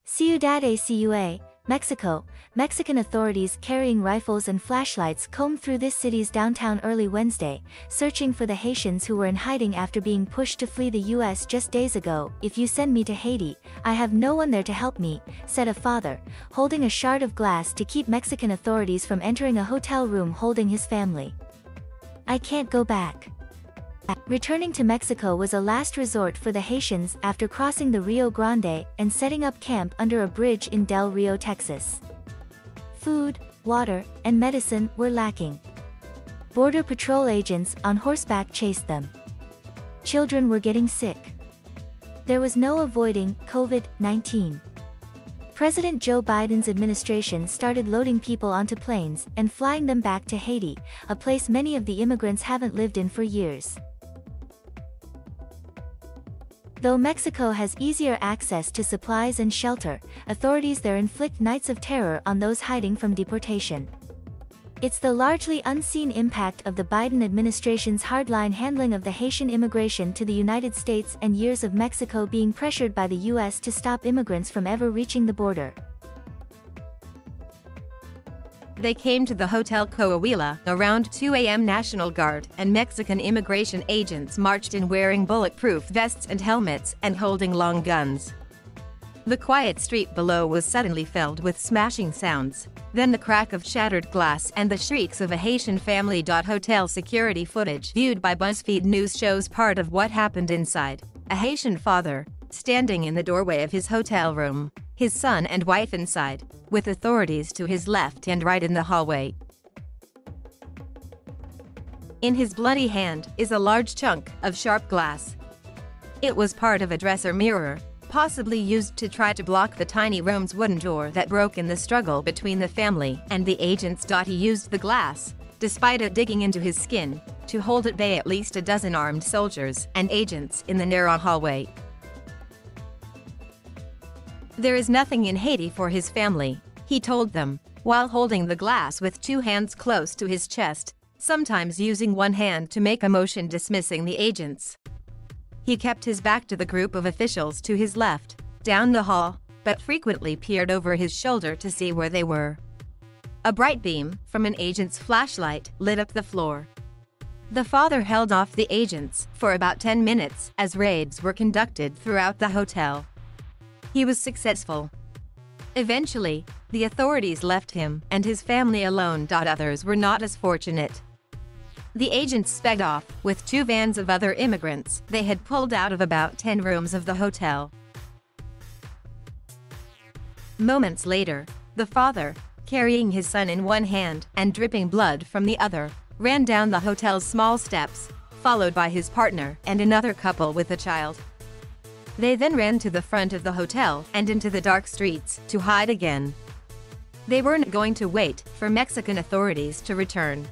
CIUDAD ACUña, Mexico. Mexican authorities carrying rifles and flashlights combed through this city's downtown early Wednesday, searching for the Haitians who were in hiding after being pushed to flee the U.S. just days ago. "If you send me to Haiti, I have no one there to help me," said a father, holding a shard of glass to keep Mexican authorities from entering a hotel room holding his family. "I can't go back." Returning to Mexico was a last resort for the Haitians after crossing the Rio Grande and setting up camp under a bridge in Del Rio, Texas. Food, water, and medicine were lacking. Border Patrol agents on horseback chased them. Children were getting sick. There was no avoiding COVID-19. President Joe Biden's administration started loading people onto planes and flying them back to Haiti, a place many of the immigrants haven't lived in for years. Though Mexico has easier access to supplies and shelter, authorities there inflict nights of terror on those hiding from deportation. It's the largely unseen impact of the Biden administration's hardline handling of the Haitian immigration to the United States and years of Mexico being pressured by the U.S. to stop immigrants from ever reaching the border. They came to the Hotel Coahuila around 2 a.m. National Guard and Mexican immigration agents marched in wearing bulletproof vests and helmets and holding long guns. The quiet street below was suddenly filled with smashing sounds, then the crack of shattered glass and the shrieks of a Haitian family. Hotel security footage viewed by BuzzFeed News shows part of what happened inside. A Haitian father, standing in the doorway of his hotel room, his son and wife inside, with authorities to his left and right in the hallway. In his bloody hand is a large chunk of sharp glass. It was part of a dresser mirror, possibly used to try to block the tiny room's wooden door that broke in the struggle between the family and the agents. He used the glass, despite it digging into his skin, to hold at bay at least a dozen armed soldiers and agents in the narrow hallway. "There is nothing in Haiti for his family," he told them, while holding the glass with two hands close to his chest, sometimes using one hand to make a motion dismissing the agents. He kept his back to the group of officials to his left, down the hall, but frequently peered over his shoulder to see where they were. A bright beam from an agent's flashlight lit up the floor. The father held off the agents for about 10 minutes as raids were conducted throughout the hotel. He was successful. Eventually, the authorities left him and his family alone. Others were not as fortunate. The agents sped off with 2 vans of other immigrants they had pulled out of about 10 rooms of the hotel. Moments later, the father, carrying his son in one hand and dripping blood from the other, ran down the hotel's small steps, followed by his partner and another couple with a child. They then ran to the front of the hotel and into the dark streets to hide again. They weren't going to wait for Mexican authorities to return.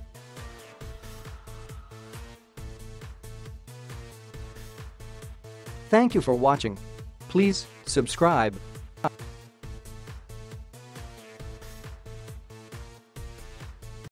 Thank you for watching. Please subscribe.